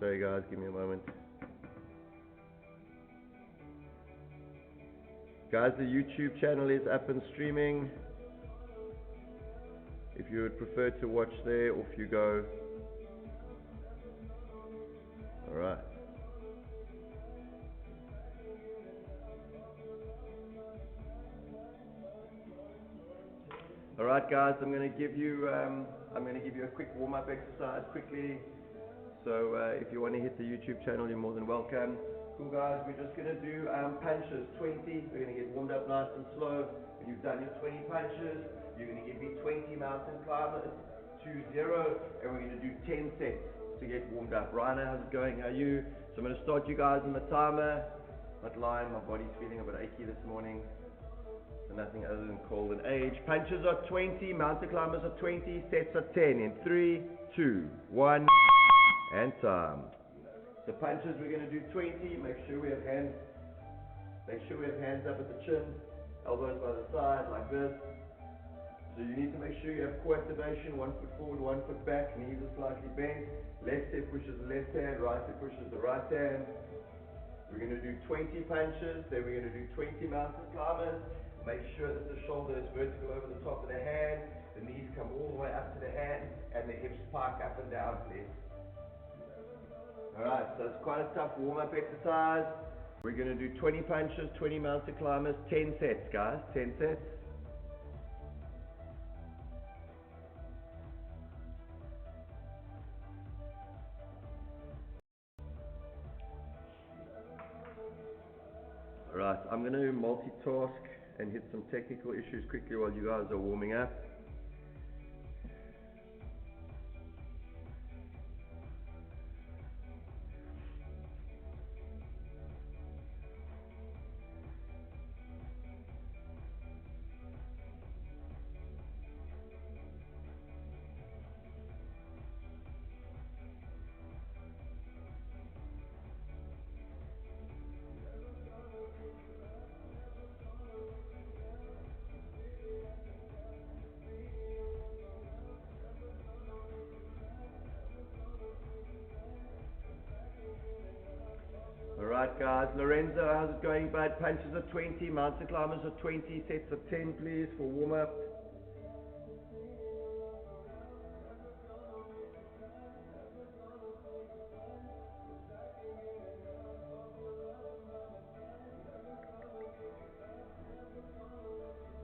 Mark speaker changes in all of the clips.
Speaker 1: Sorry guys, give me a moment. Guys, the YouTube channel is up and streaming. If you would prefer to watch there, off you go. Alright. Alright guys, I'm going to give you a quick warm-up exercise quickly. So if you want to hit the YouTube channel, you're more than welcome. Cool guys, we're just going to do punches, 20. We're going to get warmed up nice and slow. When you've done your 20 punches, you're going to give me 20 mountain climbers, 2-0, and we're going to do 10 sets to get warmed up. Ryan, how's it going? How are you? So I'm going to start you guys on the timer. Not lying, my body's feeling a bit achy this morning. So nothing other than cold and age. Punches are 20, mountain climbers are 20, sets are 10 in 3, 2, 1, and time. The punches we're going to do 20. Make sure we have hands up at the chin, elbows by the side like this. So you need to make sure you have core activation, 1 foot forward, 1 foot back, knees are slightly bent. Left hip pushes the left hand, right hip pushes the right hand. We're going to do 20 punches, then we're going to do 20 mountain climbers. Make sure that the shoulder is vertical over the top of the hand, the knees come all the way up to the hand, and the hips pike up and down, please. Alright, so it's quite a tough warm-up exercise. We're going to do 20 punches, 20 mountain climbers, 10 sets, guys, 10 sets. Alright, I'm going to multitask and hit some technical issues quickly while you guys are warming up. Alright guys, Lorenzo, how's it going bud? Punches are 20, mountain climbers are 20, sets of 10 please for warm up.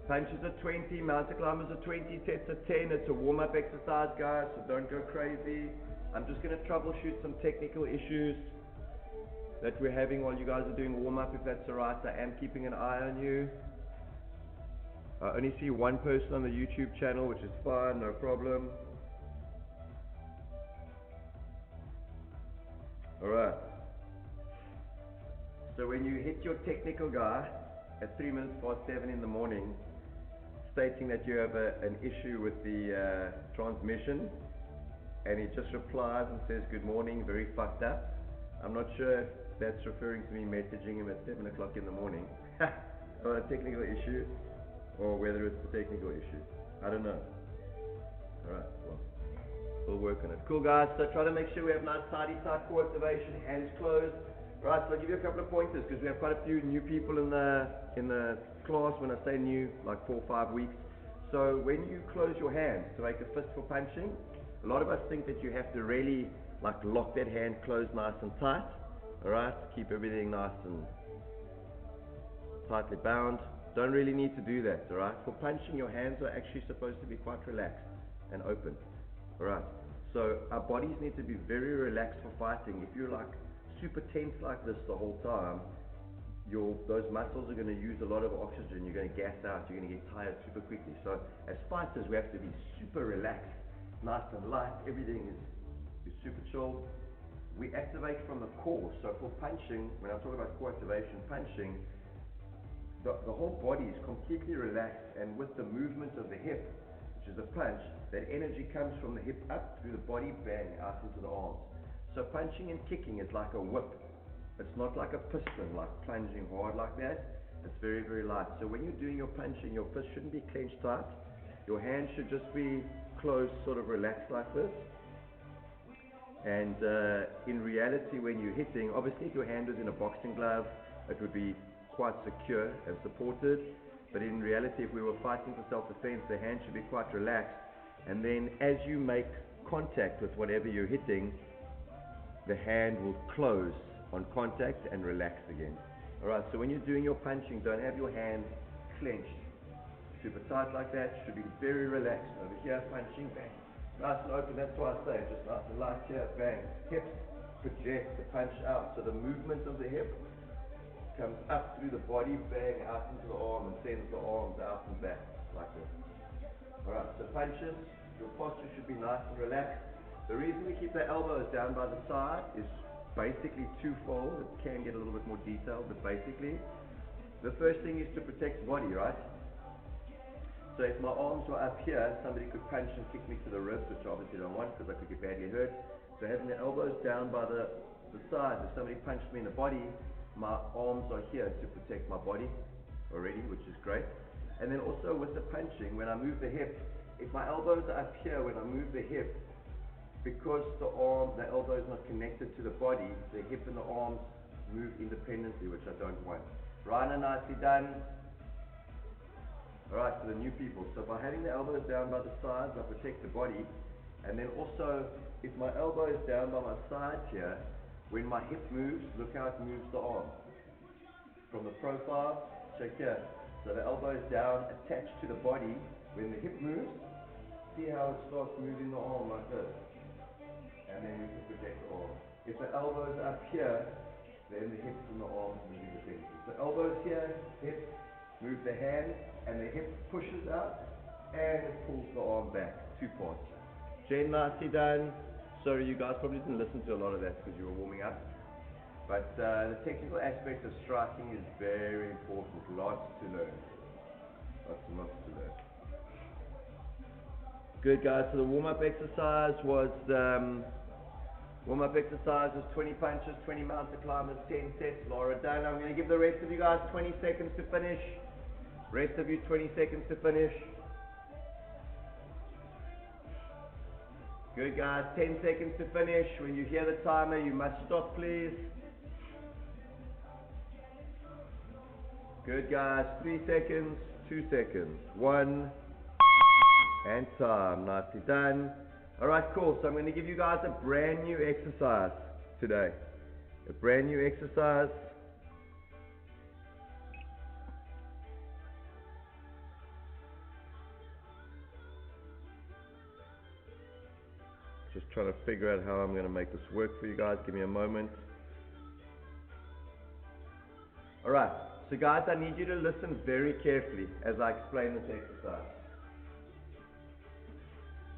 Speaker 1: Punches are 20, mountain climbers are 20, sets of 10. It's a warm up exercise guys, so don't go crazy. I'm just going to troubleshoot some technical issues that we're having while you guys are doing warm-up, if that's alright. I am keeping an eye on you. I only see one person on the YouTube channel, which is fine, no problem. Alright. So when you hit your technical guy at 3 minutes past 7 in the morning, stating that you have an issue with the transmission, and he just replies and says, good morning, very fucked up. I'm not sure if that's referring to me messaging him at 7 o'clock in the morning or a technical issue, or whether it's a technical issue. I don't know. Alright, well, we'll work on it. Cool guys, so try to make sure we have nice tidy tight core activation, hands closed. Right, so I'll give you a couple of pointers because we have quite a few new people in the class. When I say new, like 4 or 5 weeks. So when you close your hands to make a fist for punching, a lot of us think that you have to really like lock that hand closed nice and tight. Alright, keep everything nice and tightly bound. Don't really need to do that, alright? For punching, your hands are actually supposed to be quite relaxed and open. Alright, so our bodies need to be very relaxed for fighting. If you're like super tense like this the whole time, those muscles are going to use a lot of oxygen. You're going to gas out, you're going to get tired super quickly. So as fighters, we have to be super relaxed, nice and light. Everything is super chill. We activate from the core. So for punching, when I talk about core activation, punching, the whole body is completely relaxed, and with the movement of the hip, which is the punch, that energy comes from the hip up through the body, bang, out into the arms. So punching and kicking is like a whip. It's not like a piston, like plunging hard like that. It's very, very light. So when you're doing your punching, your fist shouldn't be clenched tight. Your hand should just be closed, sort of relaxed like this. And in reality, when you're hitting, obviously if your hand was in a boxing glove, it would be quite secure and supported. But in reality, if we were fighting for self-defense, the hand should be quite relaxed. And then as you make contact with whatever you're hitting, the hand will close on contact and relax again. Alright, so when you're doing your punching, don't have your hand clenched super tight like that. Should be very relaxed. Over here, punching, bang. Nice and open, that's why I say just nice and light here, bang. Hips project the punch out. So the movement of the hip comes up through the body, bang, out into the arm, and sends the arms out and back like this. Alright, so punches, your posture should be nice and relaxed. The reason we keep the elbows down by the side is basically twofold. It can get a little bit more detailed, but basically, the first thing is to protect the body, right? So if my arms were up here, somebody could punch and kick me to the ribs, which I obviously don't want because I could get badly hurt. So having the elbows down by the sides, if somebody punched me in the body, my arms are here to protect my body already, which is great. And then also with the punching, when I move the hip, if my elbows are up here, when I move the hip, because the elbow is not connected to the body, the hip and the arms move independently, which I don't want. Rana, nicely done. Alright, for the new people. So by having the elbows down by the sides, I protect the body. And then also, if my elbow is down by my sides here, when my hip moves, look how it moves the arm. From the profile, check here. So the elbow is down, attached to the body. When the hip moves, see how it starts moving the arm like this. And then we can protect the arm. If the elbow is up here, then the hips and the arms move independently. So elbows here, hip, move the hand, and the hip pushes out, and it pulls the arm back, 2 parts. Jen, nicely done. Sorry, you guys probably didn't listen to a lot of that because you were warming up. But the technical aspect of striking is very important. Lots to learn. Lots and lots to learn. Good, guys. So the warm-up exercise was 20 punches, 20 mountain climbers, 10 sets. Laura done. I'm going to give the rest of you guys 20 seconds to finish. Rest of you 20 seconds to finish. Good, guys. 10 seconds to finish. When you hear the timer, you must stop, please. Good, guys. 3 seconds, 2 seconds. 1. And time. Nicely done. Alright, cool. So I'm going to give you guys a brand new exercise today. A brand new exercise. Just trying to figure out how I'm going to make this work for you guys. Give me a moment. Alright, so guys, I need you to listen very carefully as I explain this exercise.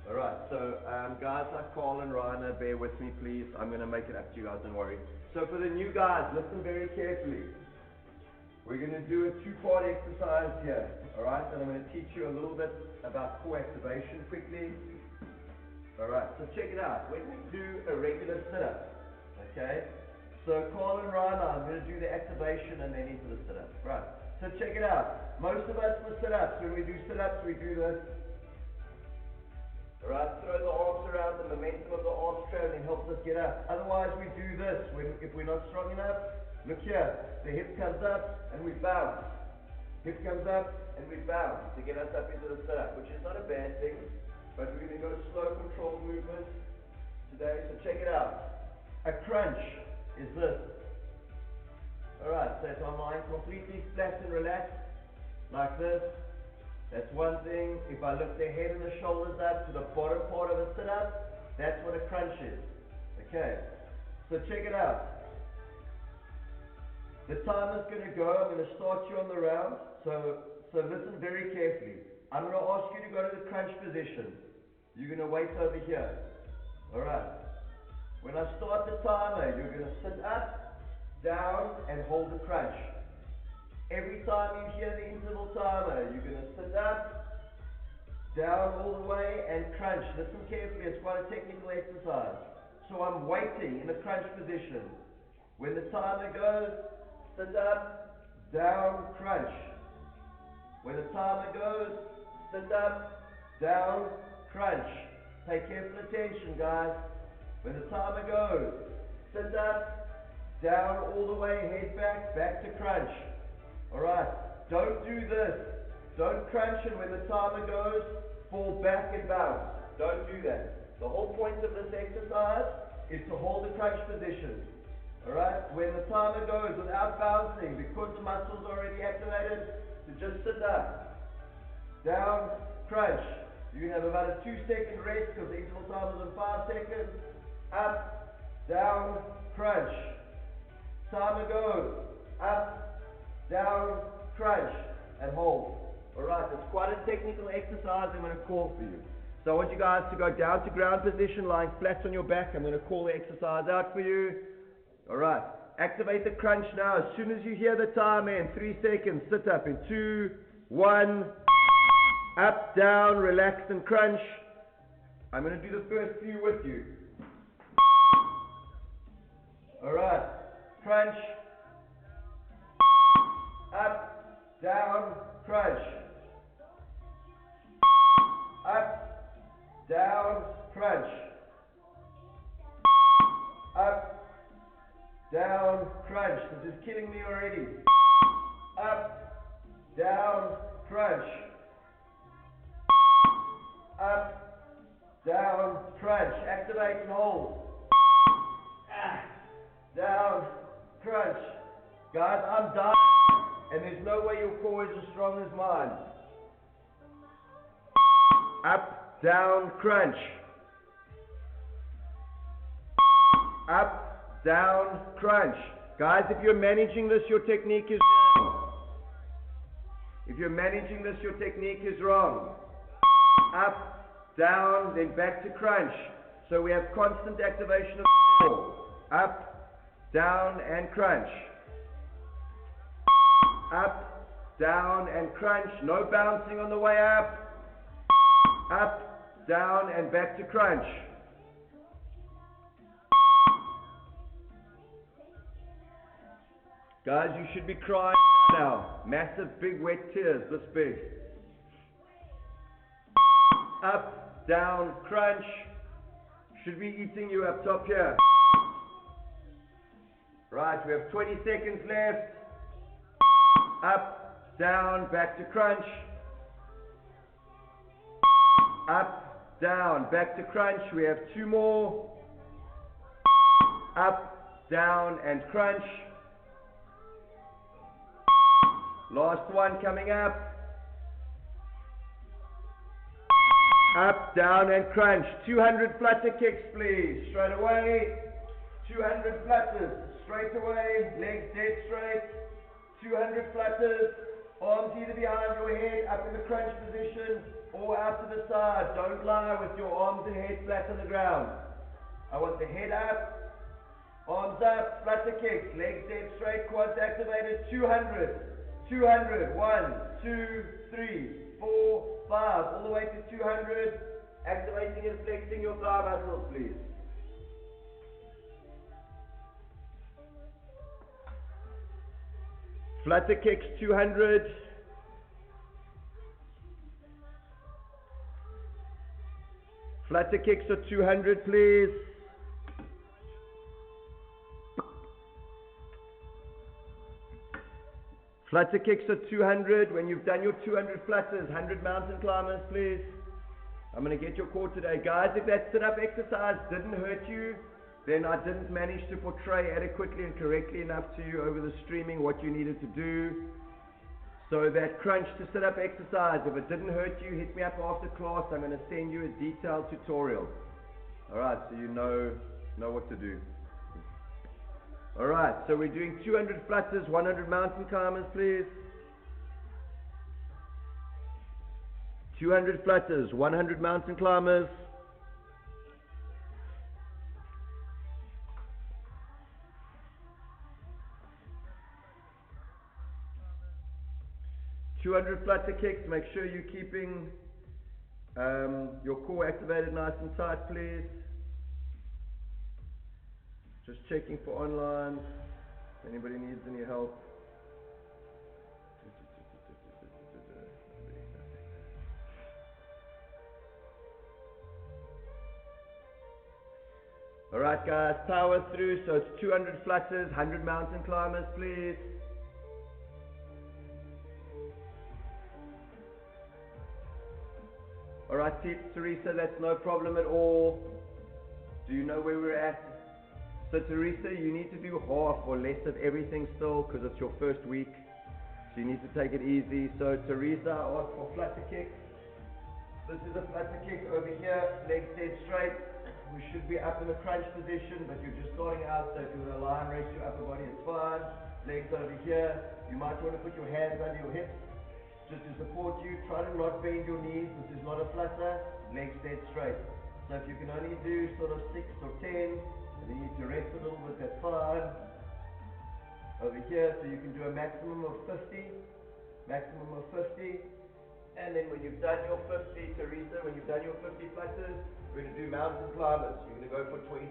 Speaker 1: Alright, so guys like Carl and Rana, bear with me please. I'm going to make it up to you guys, don't worry. So for the new guys, listen very carefully. We're going to do a 2-part exercise here. Alright, and I'm going to teach you a little bit about core activation quickly. Alright, so check it out. When we do a regular sit-up, okay? So Carl and Rana, I'm going to do the activation and then into the sit-up. Right, so check it out. Most of us for sit-ups, when we do sit-ups, we do this. Alright, throw the arms around, the momentum of the arms traveling helps us get up. Otherwise we do this, if we're not strong enough. Look here, the hip comes up and we bounce. Hip comes up and we bounce to get us up into the sit-up, which is not a bad thing. But we're going to go slow controlled movement today, so check it out. A crunch is this. Alright, so if I'm lying completely flat and relaxed, like this, that's one thing. If I lift the head and the shoulders up to the bottom part of a sit-up, that's what a crunch is. Okay, so check it out. The timer's going to go. I'm going to start you on the round, so listen very carefully. I'm going to ask you to go to the crunch position. You're going to wait over here. Alright. When I start the timer, you're going to sit up, down, and hold the crunch. Every time you hear the interval timer, you're going to sit up, down all the way, and crunch. Listen carefully, it's quite a technical exercise. So I'm waiting in a crunch position. When the timer goes, sit up, down, crunch. When the timer goes, sit up, down, crunch. Pay careful attention, guys. When the timer goes, sit up, down all the way, head back, back to crunch. Alright, don't do this. Don't crunch, and when the timer goes, fall back and bounce. Don't do that. The whole point of this exercise is to hold the crunch position. Alright, when the timer goes without bouncing, because the muscles are already activated, to just sit up, down, crunch. You can have about a 2-second rest because the interval time is on 5 seconds. Up, down, crunch. Timer goes. Up, down, crunch, and hold. Alright, it's quite a technical exercise I'm going to call for you. So I want you guys to go down to ground position, lying flat on your back. I'm going to call the exercise out for you. Alright, activate the crunch now. As soon as you hear the timer in 3 seconds, sit up in 2, 1, up, down, relax and crunch. I'm going to do the first few with you. Alright, crunch, up, down, crunch, up, down, crunch, up, down, crunch. This is killing me already. Up, down, crunch, up, down, crunch. Activate and hold. Down, crunch. Guys, I'm dying, and there's no way your core is as strong as mine. Up, down, crunch. Up, down, crunch. Guys, if you're managing this, your technique is wrong. If you're managing this, your technique is wrong. Up, down, then back to crunch. So we have constant activation of the core. Up, down, and crunch. Up, down, and crunch. No bouncing on the way up. Up, down, and back to crunch. Guys, you should be crying now. Massive, big, wet tears, this big. Up, down, crunch. Should be eating you up top here. Right, we have 20 seconds left. Up, down, back to crunch. Up, down, back to crunch. We have 2 more. Up, down, and crunch. Last one coming up. Up, down, and crunch. 200 flutter kicks, please. Straight away. 200 flutters. Straight away. Legs dead straight. 200 flutters. Arms either behind your head, up in the crunch position, or out to the side. Don't lie with your arms and head flat on the ground. I want the head up, arms up, flutter kicks, legs dead straight, quads activated. 200. 200. 1, 2, 3, 4, 5. All the way to 200. Activating and flexing your thigh muscles, please. Flutter kicks 200. Flutter kicks are 200, please. Flutter kicks are 200. When you've done your 200 flutters, 100 mountain climbers, please. I'm going to get your core today. Guys, if that sit-up exercise didn't hurt you, then I didn't manage to portray adequately and correctly enough to you over the streaming what you needed to do. So that crunch to sit-up exercise, if it didn't hurt you, hit me up after class. I'm going to send you a detailed tutorial. Alright, so you know what to do. Alright, so we're doing 200 flutters, 100 mountain climbers, please. 200 flutters, 100 mountain climbers. Flutter kicks. Make sure you're keeping your core activated nice and tight, please. Just checking for online if anybody needs any help. Alright guys, power through, so it's 200 flutters, 100 mountain climbers please. Alright Teresa, that's no problem at all. Do you know where we're at? So Teresa, you need to do half or less of everything still because it's your first week. So you need to take it easy. So Teresa, I asked for flutter kicks. This is a flutter kick over here, legs dead straight. We should be up in a crunch position, but you're just starting out, so if you want to lie and raise your upper body, it's fine. Legs over here. You might want to put your hands under your hips just to support you. Try to not bend your knees. This is not a flutter. Legs dead straight. So if you can only do sort of 6 or 10, and then you need to rest a little bit, that's fine. Over here, so you can do a maximum of 50. Maximum of 50. And then when you've done your 50, Teresa, when you've done your 50 flutters, we're going to do mountain climbers. You're going to go for 20.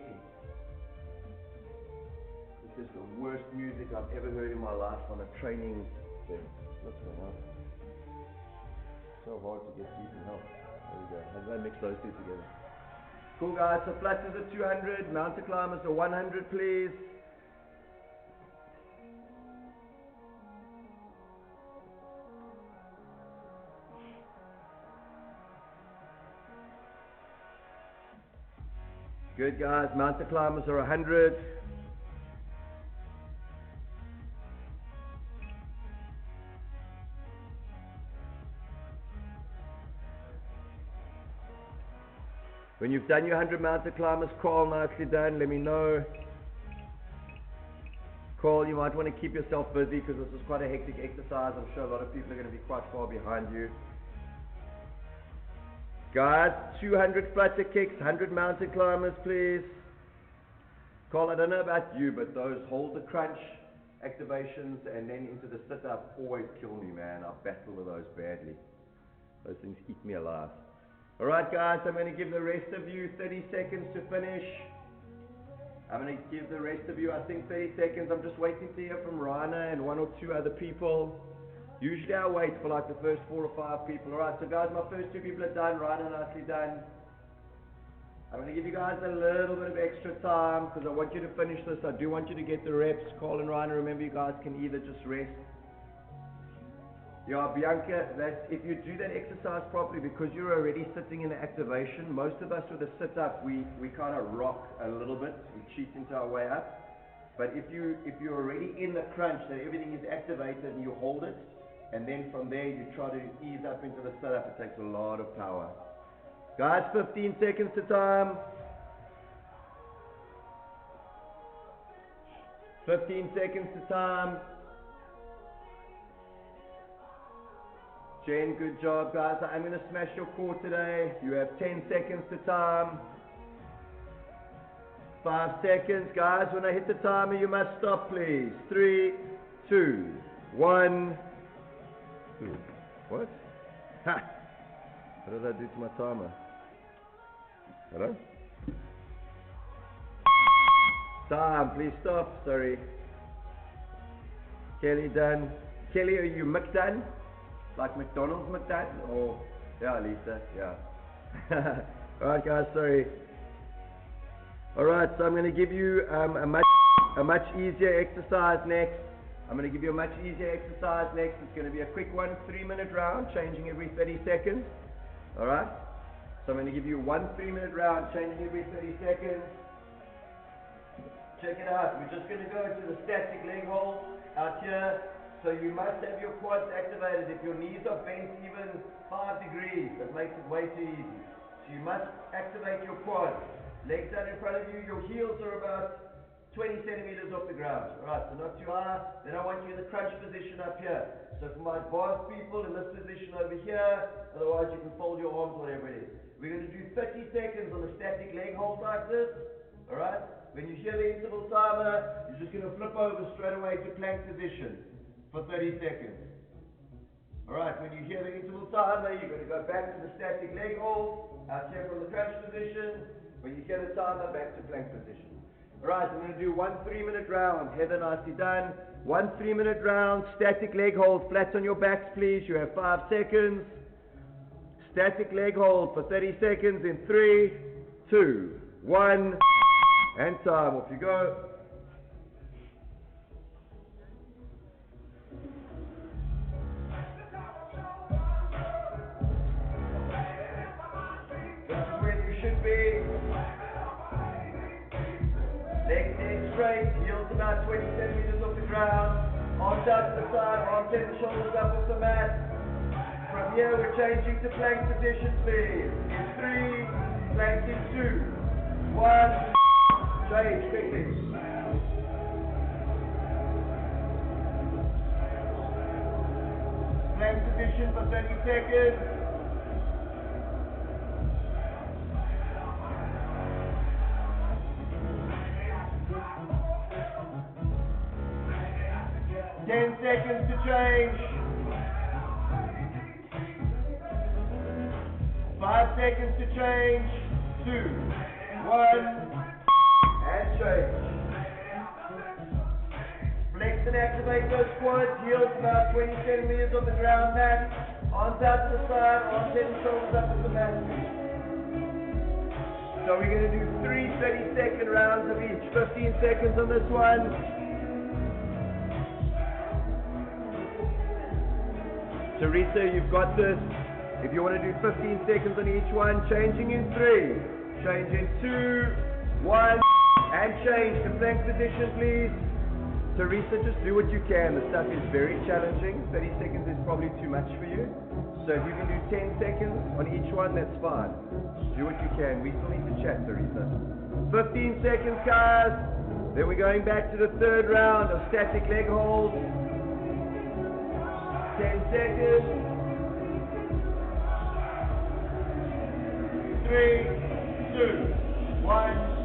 Speaker 1: This is the worst music I've ever heard in my life on a training thing. What's going on? So hard to get decent help. There we go. How did I mix those two together? Cool guys, so flutters are 200, mountain climbers are 100 please. Good guys, mountain climbers are 100. When you've done your 100 mountain climbers, Carl, nicely done, let me know. Carl, you might want to keep yourself busy because this is quite a hectic exercise. I'm sure a lot of people are going to be quite far behind you. Guys, 200 flutter kicks, 100 mountain climbers, please. Carl, I don't know about you, but those hold the crunch activations and then into the sit-up always kill me, man. I battle with those badly. Those things eat me alive. Alright, guys, I'm going to give the rest of you 30 seconds to finish. I'm going to give the rest of you, I think, 30 seconds. I'm just waiting to hear from Rana and 1 or 2 other people. Usually I wait for like the first 4 or 5 people. Alright, so guys, my first 2 people are done. Rana, nicely done. I'm going to give you guys a little bit of extra time because I want you to finish this. I do want you to get the reps. Carl and Rana, remember you guys can either just rest. Yeah, Bianca, if you do that exercise properly, because you're already sitting in the activation, most of us with a sit-up, we kind of rock a little bit. We cheat into our way up. But if you're already in the crunch, that everything is activated and you hold it, and then from there you try to ease up into the sit-up, it takes a lot of power. Guys, 15 seconds to time. 15 seconds to time. Jen, good job, guys. I'm going to smash your core today. You have 10 seconds to time. 5 seconds. Guys, when I hit the timer, you must stop, please. 3, 2, 1. What? Ha! What did I do to my timer? Hello? Time, please stop. Sorry. Kelly done. Kelly, are you McDone? Like McDonald's McDone? Or, yeah, Lisa, yeah. Alright guys, sorry. Alright, so I'm going to give you a much easier exercise next. I'm going to give you a much easier exercise next. It's going to be a quick 1 3-minute round, changing every 30 seconds. Alright? So I'm going to give you 1 3-minute round, changing every 30 seconds. Check it out. We're just going to go into the static leg hold out here. So you must have your quads activated. If your knees are bent even 5 degrees, that makes it way too easy. So you must activate your quads. Legs down in front of you. Your heels are about 20 centimeters off the ground. Alright, so not too high. Then I want you in the crunch position up here. So for my advanced people, in this position over here. Otherwise you can fold your arms, whatever it is. We're going to do 30 seconds on the static leg hold like this. Alright? When you hear the interval timer, you're just going to flip over straight away to plank position for 30 seconds. Alright, when you hear the interval timer, you're going to go back to the static leg hold, out here from the crunch position. When you hear the timer, back to plank position. Alright, I'm going to do 1 3-minute round. Heather, nicely done. 1 3-minute round, static leg hold, flat on your backs please. You have 5 seconds. Static leg hold for 30 seconds in 3, 2, 1. And time, off you go. This is where you should be. Legs in straight, heels about 20 centimeters off the ground. Arms out to the side, arms and shoulders up off the mat. From here we're changing to plank position, please. In 3, plank in 2, 1, change quickly. Plank position for 30 seconds. Seconds to change. 5 seconds to change. 2, 1, and change. Flex and activate those quads. Heels about 20 centimeters on the ground mat. Arms out to the side. Arms head and shoulders up to the mat. So we're going to do 3 30-second rounds of each. 15 seconds on this one. Teresa, you've got this. If you want to do 15 seconds on each one, changing in 3, change in 2, 1, and change to plank position, please. Teresa, just do what you can. The stuff is very challenging. 30 seconds is probably too much for you. So if you can do 10 seconds on each one, that's fine. Do what you can. We still need to chat, Teresa. 15 seconds, guys. Then we're going back to the third round of static leg holds. 10 seconds. 3, 2, 1.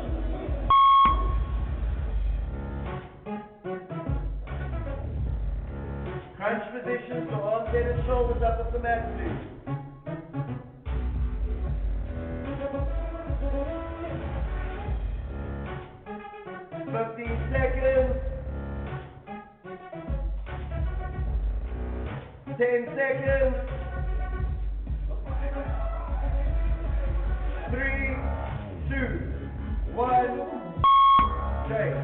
Speaker 1: Crunch position, so arms, head and shoulders up off the mat, please. Seconds. 10 seconds. 3, 2, 1. Change.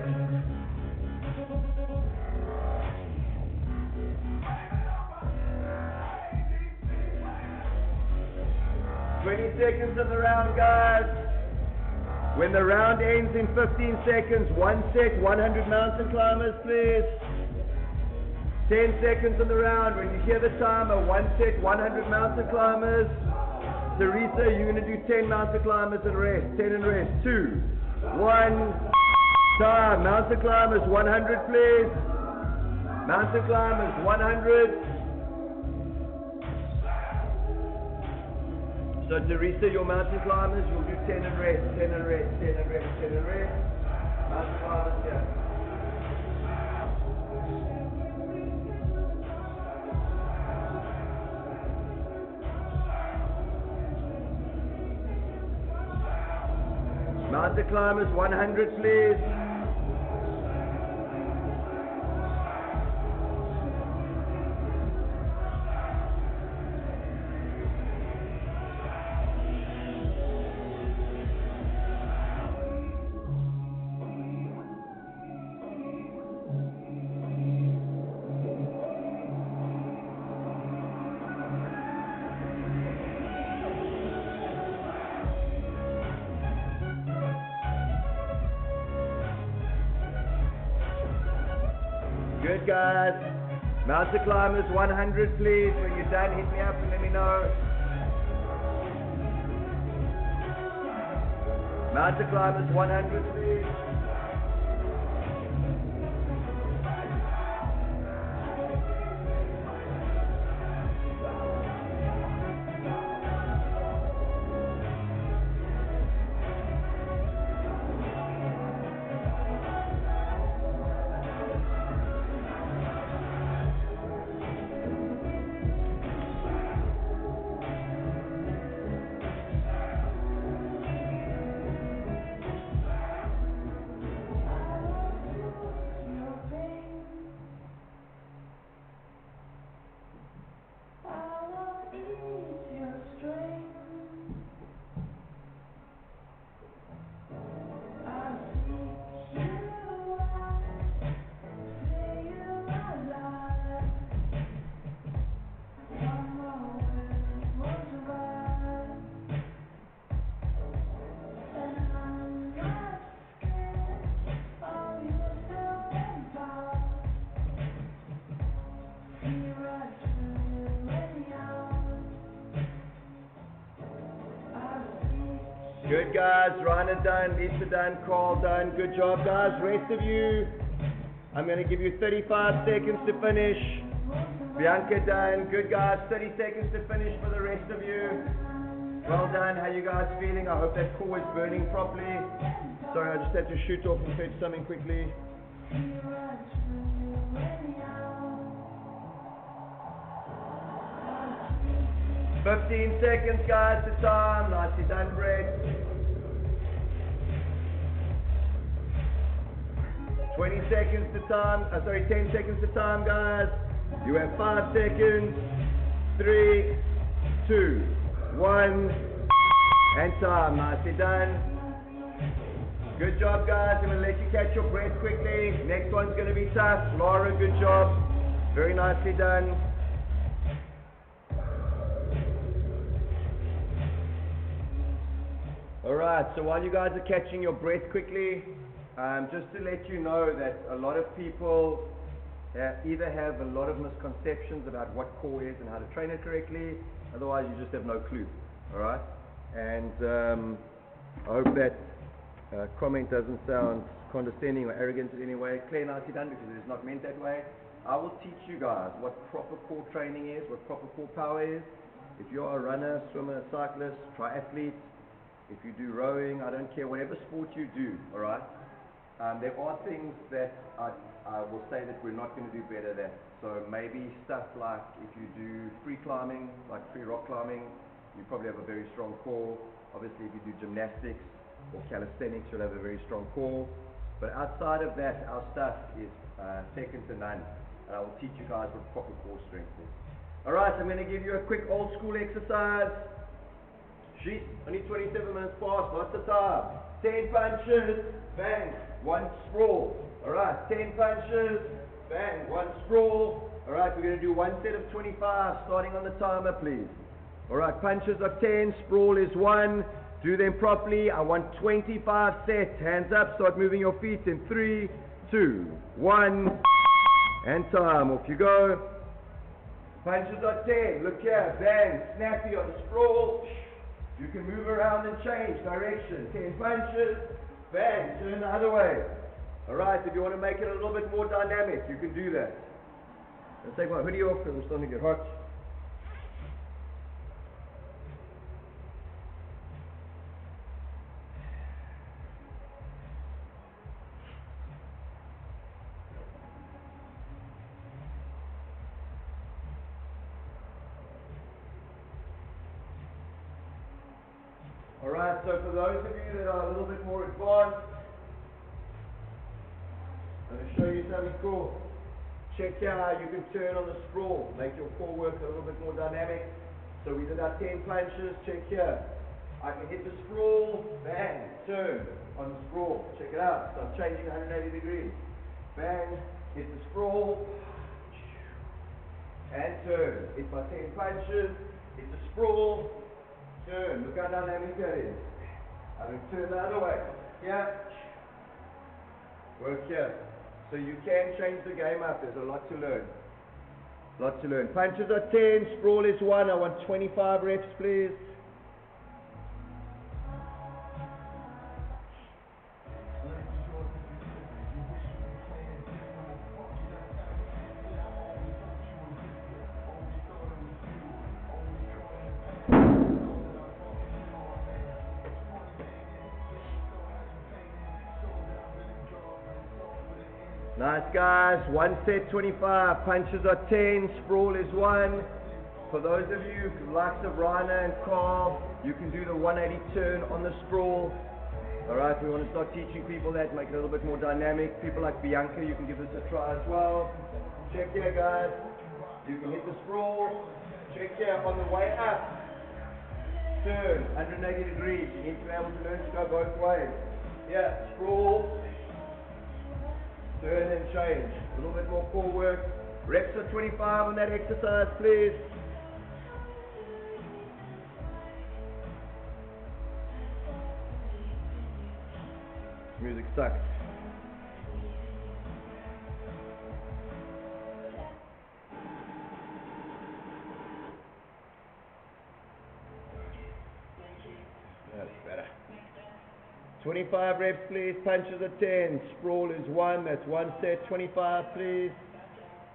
Speaker 1: 20 seconds of the round, guys. When the round ends in 15 seconds, 1 set, 100 mountain climbers, please. 10 seconds on the round. When you hear the timer, 1 set, 100 mountain climbers. Teresa, you're going to do 10 mountain climbers and rest. 10 and rest. 2, 1. Time. Mountain climbers, 100, please. Mountain climbers, 100. So Teresa, your mountain climbers, you'll do 10 and rest, 10 and rest, 10 and rest, 10 and rest. Mountain climbers, yeah. Mountain climbers, 100, please. Good, guys. Mountain climbers, 100, please. When you're done, hit me up and let me know. Mountain climbers, 100, please. Good, guys. Rana done, Lisa done, Carl done. Good job, guys. Rest of you, I'm going to give you 35 seconds to finish. Bianca done. Good, guys. 30 seconds to finish for the rest of you. Well done. How you guys feeling? I hope that core is burning properly. Sorry, I just had to shoot off and fetch something quickly. 15 seconds, guys, to time. Nicely done, Brett. 20 seconds to time. 10 seconds to time, guys. You have 5 seconds. 3, 2, 1. And time. Nicely done. Good job, guys. I'm going to let you catch your breath quickly. Next one's going to be tough. Laura, good job. Very nicely done. Alright, so while you guys are catching your breath quickly, just to let you know that a lot of people either have a lot of misconceptions about what core is and how to train it correctly, otherwise you just have no clue. Alright? And I hope that comment doesn't sound condescending or arrogant in any way. Clear, nicely done, because it is not meant that way. I will teach you guys what proper core training is, what proper core power is. If you're a runner, swimmer, cyclist, triathlete, if you do rowing, I don't care, whatever sport you do, alright? There are things that I will say that we're not going to do better than. So maybe stuff like if you do free climbing, like free rock climbing, you probably have a very strong core. Obviously if you do gymnastics or calisthenics, you'll have a very strong core. But outside of that, our stuff is second to none. And I will teach you guys what proper core strength is. Alright, I'm going to give you a quick old school exercise. Sheet, only 27 minutes past, lots of time. 10 punches, bang, 1 sprawl. Alright, 10 punches, bang, 1 sprawl. Alright, we're going to do 1 set of 25, starting on the timer, please. Alright, punches are 10, sprawl is 1. Do them properly. I want 25 sets. Hands up, start moving your feet in 3, 2, 1. And time, off you go. Punches are 10, look here, bang, snappy on the sprawl. You can move around and change direction. 10 punches, bang, turn the other way. Alright, if you want to make it a little bit more dynamic, you can do that. I'll take my hoodie off because I'm starting to get hot. Alright, so for those of you that are a little bit more advanced, I'm going to show you something cool. Check out how you can turn on the sprawl, make your core work a little bit more dynamic. So we did our 10 punches, check here. I can hit the sprawl, bang, turn on the sprawl. Check it out, so I'm changing 180 degrees. Bang, hit the sprawl, and turn. Hit my 10 punches, hit the sprawl, turn. Look how dynamic that is. I can turn the other way. Here. Work here. So you can change the game up. There's a lot to learn. Lot to learn. Punches are 10. Sprawl is 1. I want 25 reps, please. Nice, guys. 1 set, 25. Punches are 10. Sprawl is 1. For those of you, likes of Rana and Carl, you can do the 180 turn on the sprawl. Alright, we want to start teaching people that, make it a little bit more dynamic. People like Bianca, you can give this a try as well. Check here, guys. You can hit the sprawl. Check here, on the way up. Turn, 180 degrees. You need to be able to learn to go both ways. Yeah, sprawl. Turn and change. A little bit more core work. Reps are 25 on that exercise, please. Music sucks. That's better. 25 reps, please. Punches are 10. Sprawl is 1. That's 1 set. 25, please.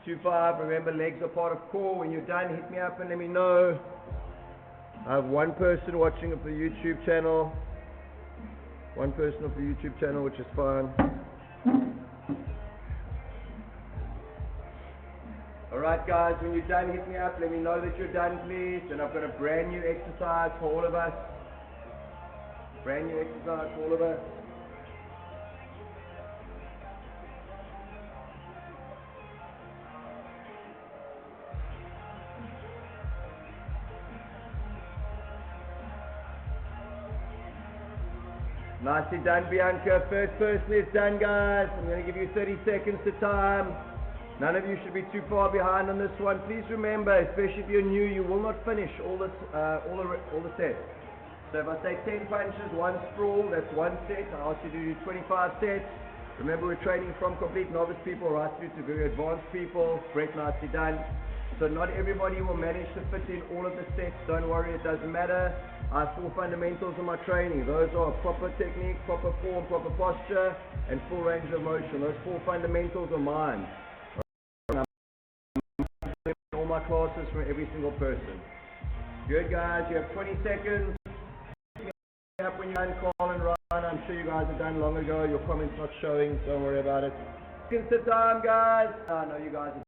Speaker 1: 2-5. Remember, legs are part of core. When you're done, hit me up and let me know. I have one person watching of the YouTube channel. One person of the YouTube channel, which is fine. Alright guys, when you're done, hit me up. Let me know that you're done, please. And I've got a brand new exercise for all of us. Brand new exercise for all of us. Nicely done, Bianca. First person is done, guys. I'm going to give you 30 seconds to time. None of you should be too far behind on this one. Please remember, especially if you're new, you will not finish all the sets. So if I say 10 punches, 1 sprawl, that's 1 set. I ask you to do 25 sets. Remember, we're training from complete novice people right through to very advanced people. Brett, nicely done. So not everybody will manage to fit in all of the sets. Don't worry, it doesn't matter. I have 4 fundamentals in my training. Those are proper technique, proper form, proper posture, and full range of motion. Those 4 fundamentals are mine. All my classes for every single person. Good, guys. You have 20 seconds. Up when you're done, Carl and Ryan. I'm sure you guys are done long ago. Your comments not showing. Don't worry about it. Seconds to time, guys. I know you guys are.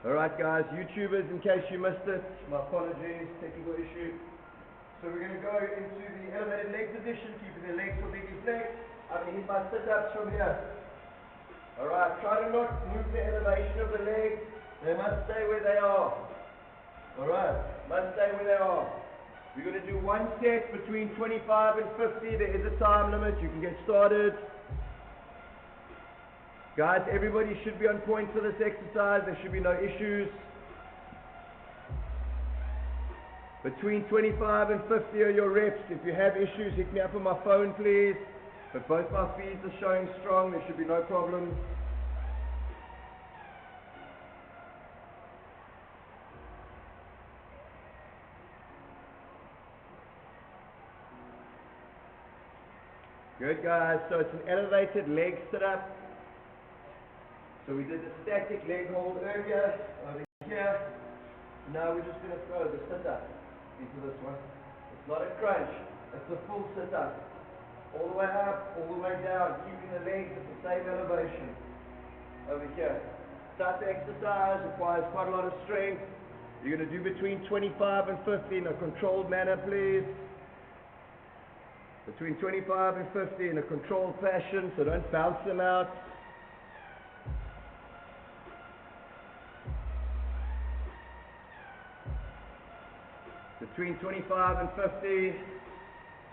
Speaker 1: Alright guys, YouTubers, in case you missed it, my apologies, technical issue. So we're going to go into the elevated leg position, keeping the legs completely flexed. I'm going to hit my sit-ups from here. Alright, try to not move the elevation of the legs. They must stay where they are. Alright, must stay where they are. We're going to do 1 set between 25 and 50. There is a time limit. You can get started. Guys, everybody should be on point for this exercise. There should be no issues. Between 25 and 50 are your reps. If you have issues, hit me up on my phone, please. But both my feeds are showing strong. There should be no problems. Good, guys. So it's an elevated leg sit-up. So we did the static leg hold earlier, over here. Now we're just going to throw the sit-up into this one. It's not a crunch, it's a full sit-up. All the way up, all the way down, keeping the legs at the same elevation. Over here. Tough exercise, requires quite a lot of strength. You're going to do between 25 and 50 in a controlled manner, please. Between 25 and 50 in a controlled fashion, so don't bounce them out. between 25 and 50.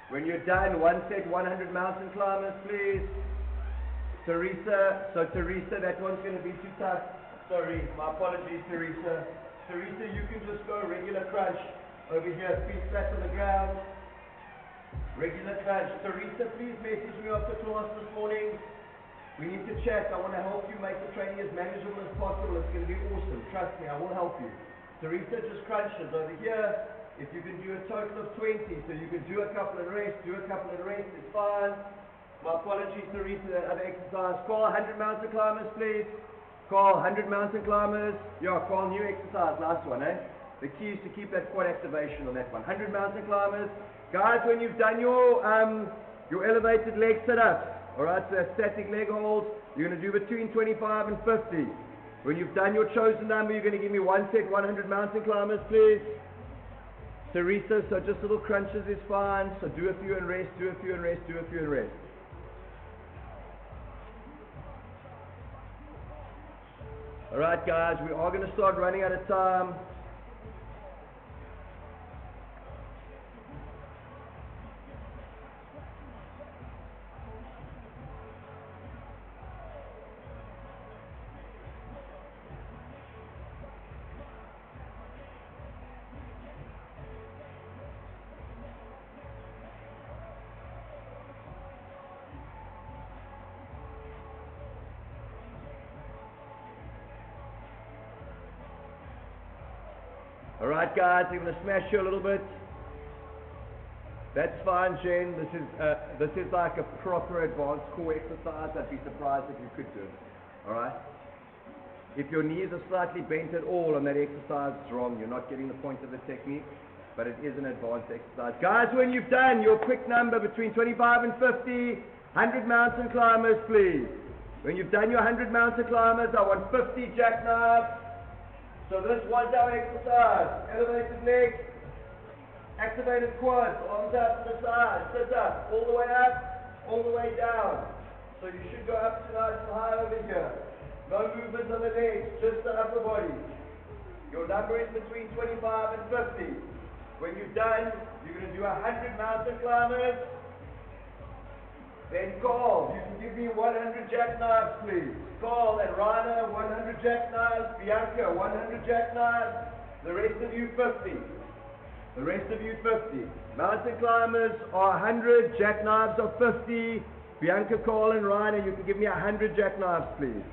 Speaker 1: When you're done, one set, 100 mountain climbers, please. Teresa, that one's going to be too tough. Sorry, my apologies, Teresa. Teresa, you can just go regular crunch over here, feet flat on the ground. Regular crunch. Teresa, please message me after class this morning. We need to chat. I want to help you make the training as manageable as possible. It's going to be awesome. Trust me, I will help you. Teresa just crunches over here. If you can do a total of 20, so you can do a couple of rests, it's fine. My apologies, Teresa, that other exercise. Call 100 mountain climbers, please. Call 100 mountain climbers. Yeah, call new exercise. Last one, eh? The key is to keep that quad activation on that one. 100 mountain climbers. Guys, when you've done your elevated leg sit-ups, alright, so that's static leg holds, you're going to do between 25 and 50. When you've done your chosen number, you're going to give me one set, 100 mountain climbers, please. Teresa, so just little crunches is fine. So do a few and rest, do a few and rest, do a few and rest. Alright guys, we are going to start running out of time. Alright guys, I'm going to smash you a little bit. That's fine, Jen. This is like a proper advanced core exercise. I'd be surprised if you could do it. Alright? If your knees are slightly bent at all on that exercise, it's wrong. You're not getting the point of the technique, but it is an advanced exercise. Guys, when you've done your quick number between 25 and 50, 100 mountain climbers, please. When you've done your 100 mountain climbers, I want 50 jackknives. So this was our exercise. Elevated legs, activated quads, arms up to the side, sit up, all the way up, all the way down. So you should go up to nice and high over here. No movement on the legs, just the upper body. Your number is between 25 and 50. When you've done, you're going to do 100 mountain climbers. Then Carl, you can give me 100 jackknives, please. Carl and Rana, 100 jackknives. Bianca, 100 jackknives. The rest of you, 50. The rest of you, 50. Mountain climbers are 100, jackknives are 50. Bianca, Carl, and Rana, you can give me 100 jackknives, please.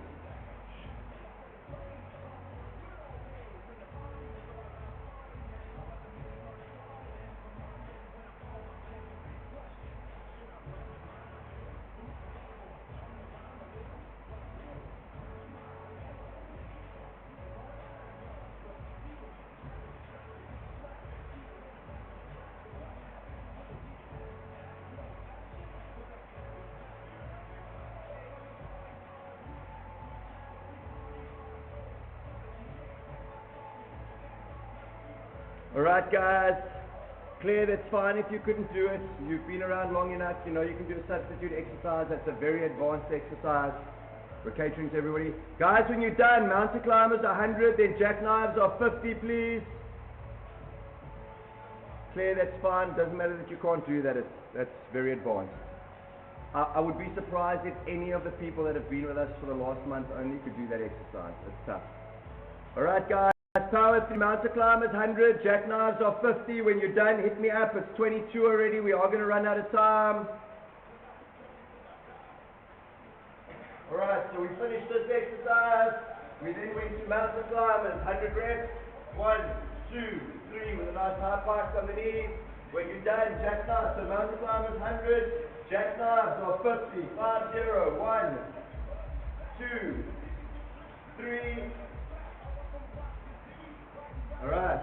Speaker 1: Alright guys, Claire, that's fine if you couldn't do it. You've been around long enough, you know you can do a substitute exercise. That's a very advanced exercise. We're catering to everybody. Guys, when you're done, mountain climbers 100, then jackknives are 50, please. Claire, that's fine. Doesn't matter that you can't do that. That's very advanced. I would be surprised if any of the people that have been with us for the last month only could do that exercise. It's tough. Alright guys. Power through mountain climbers 100, jackknives are 50. When you're done, hit me up. It's 22 already. We are going to run out of time. Alright, so we finished this exercise. We then went to mountain climbers, 100 reps. 1, 2, 3 with a nice high pike on the knees. When you're done, jackknives. So mountain climbers 100, jackknives are 50. 5, 0, 1, 2, 3. Alright.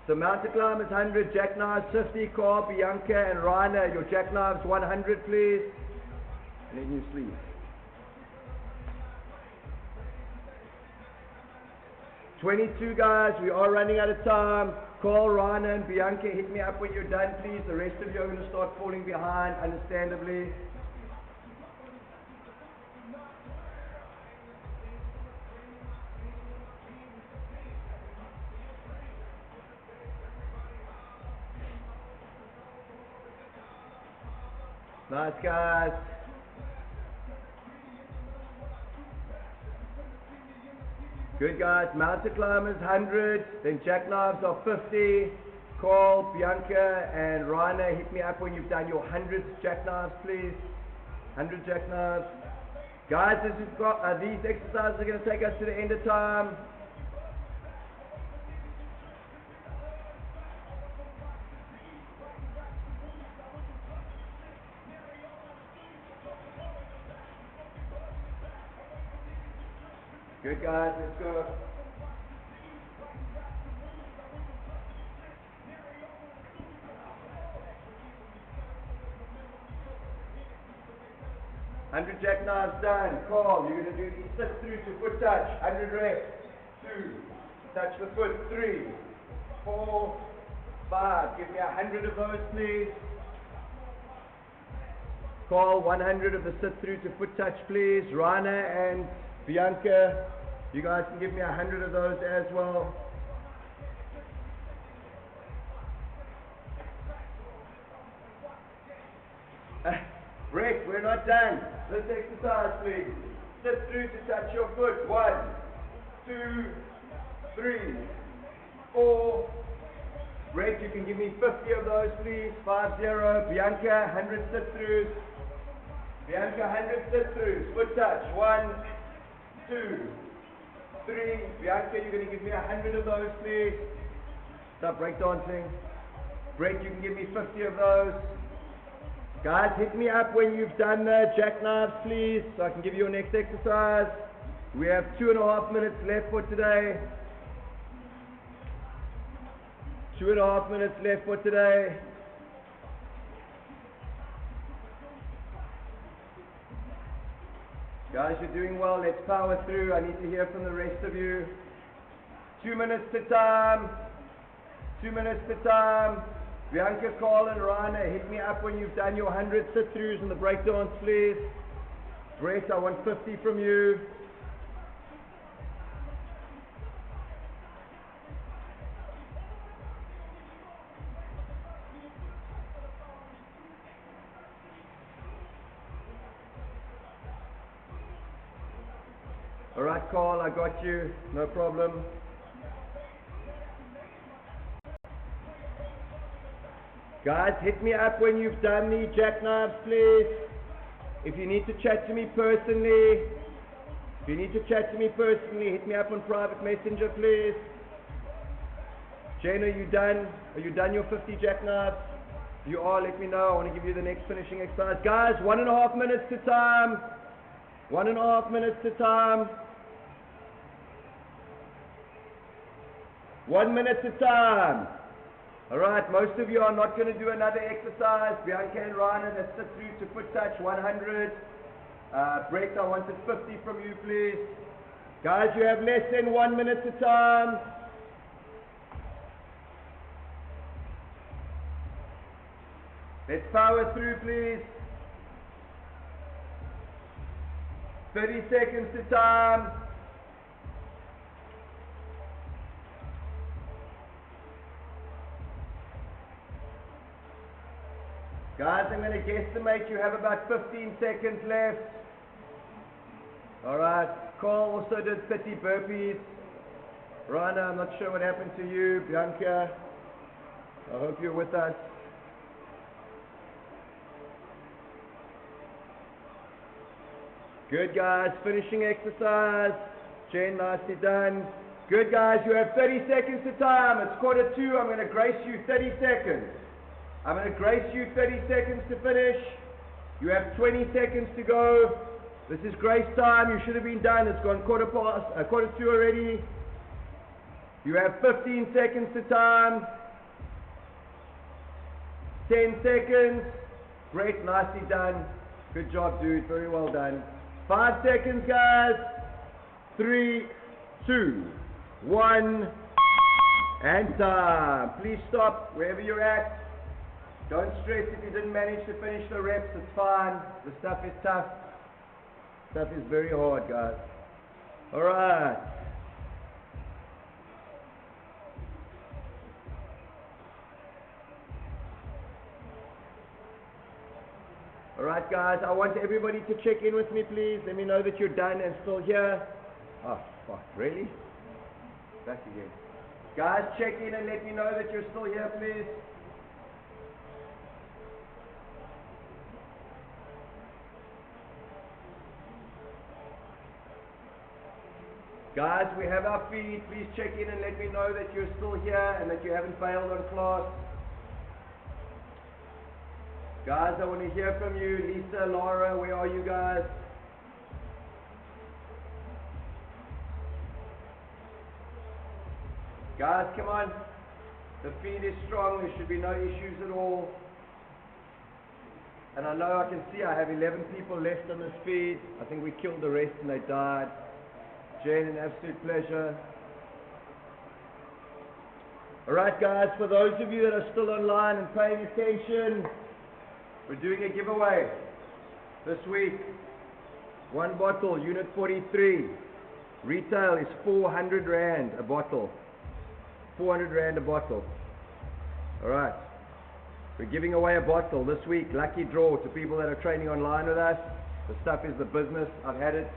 Speaker 1: So mountain climbers 100, jackknives 50, Carl, Bianca, and Raina. Your jackknives 100, please. And then you sleep. $22 guys, we are running out of time. Carl, Raina, and Bianca, hit me up when you're done, please. The rest of you are going to start falling behind, understandably. Nice, guys. Good, guys. Mountain climbers, 100. Then jackknives are 50. Carl, Bianca, and Rainer, hit me up when you've done your 100 jackknives, please. 100 jackknives. Guys, these exercises are going to take us to the end of time. Good, guys, let's go. Hundred jackknives done. Carl, you're going to do these sit through to foot touch. 100 reps. 2. Touch the foot. 3. 4. 5. Give me 100 of those, please. Carl, 100 of the sit through to foot touch, please. Rana and Bianca, you guys can give me 100 of those as well. Rick, we're not done. Let's exercise, please. Sit through to touch your foot. 1, 2, 3, 4. Rick, you can give me 50 of those, please. 50. Bianca, 100 sit-throughs. Bianca, 100 sit-throughs. Foot touch. 1, 2, 3. Bianca, you're going to give me 100 of those, please. Stop breakdancing. Brett, you can give me 50 of those. Guys, hit me up when you've done the jackknives, please, so I can give you your next exercise. We have 2.5 minutes left for today. 2.5 minutes left for today. Guys, you're doing well. Let's power through. I need to hear from the rest of you. 2 minutes to time. 2 minutes to time. Bianca, Carl, and Rana, hit me up when you've done your 100 sit-throughs and the breakdowns, please. Brett, I want 50 from you. All right, Carl, I got you. No problem. Guys, hit me up when you've done the jackknives, please. If you need to chat to me personally, hit me up on private messenger, please. Jane, are you done? Are you done your 50 jackknives? You are, let me know. I want to give you the next finishing exercise. Guys, 1.5 minutes to time. 1.5 minutes to time. 1 minute to time. Alright, most of you are not going to do another exercise. Bianca and Ryan, let's sit through to foot touch, 100. Brett, I wanted 50 from you, please. Guys, you have less than 1 minute to time. Let's power through, please. 30 seconds to time. Guys, I'm going to guesstimate you have about 15 seconds left. Alright, Carl also did 30 burpees. Rana, I'm not sure what happened to you. Bianca, I hope you're with us. Good, guys, finishing exercise. Jen, nicely done. Good, guys, you have 30 seconds to time. It's 2:15. I'm going to grace you 30 seconds. I'm going to grace you 30 seconds to finish. You have 20 seconds to go. This is grace time. You should have been done. It's gone 2:15 already. You have 15 seconds to time. 10 seconds. Great, nicely done. Good job, dude. Very well done. 5 seconds, guys. 3, 2, 1. And time. Please stop wherever you're at. Don't stress if you didn't manage to finish the reps, it's fine. The stuff is tough. Stuff is very hard, guys. Alright. Alright guys, I want everybody to check in with me please. Let me know that you're done and still here. Oh, fuck, really? Back again. Guys, check in and let me know that you're still here please. Guys, we have our feed. Please check in and let me know that you're still here and that you haven't failed on class. Guys, I want to hear from you. Lisa, Laura, where are you guys? Guys, come on. The feed is strong. There should be no issues at all. And I know I can see I have 11 people left on this feed. I think we killed the rest and they died. Jane, an absolute pleasure. Alright guys, for those of you that are still online and paying attention, we're doing a giveaway this week. One bottle, unit 43. Retail is 400 Rand a bottle. 400 Rand a bottle. Alright. We're giving away a bottle this week. Lucky draw to people that are training online with us. The stuff is the business. I've had it.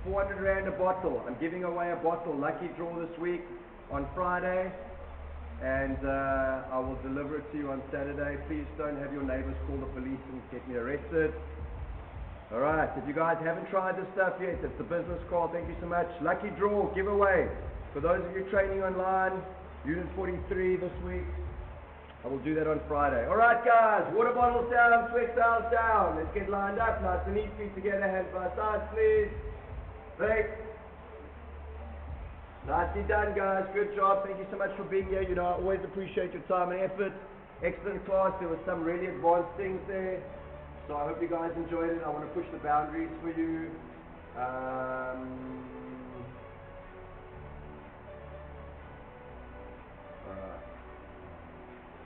Speaker 1: 400 Rand a bottle. I'm giving away a bottle. Lucky draw this week on Friday. And I will deliver it to you on Saturday. Please don't have your neighbors call the police and get me arrested. Alright, if you guys haven't tried this stuff yet, it's the business card. Thank you so much. Lucky draw, giveaway. For those of you training online, unit 43 this week. I will do that on Friday. Alright guys, water bottles down, sweat towels down. Let's get lined up. Nice and neat, feet together, hands by sides please. Break. Nicely done guys, good job. Thank you so much for being here. You know, I always appreciate your time and effort. Excellent class, there were some really advanced things there. So I hope you guys enjoyed it. I want to push the boundaries for you.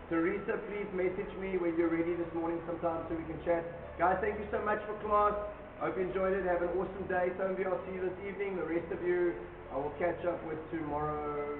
Speaker 1: Teresa, please message me when you're ready this morning sometime so we can chat. Guys, thank you so much for class. I hope you enjoyed it. Have an awesome day. Some of you I'll see you this evening. The rest of you I will catch up with tomorrow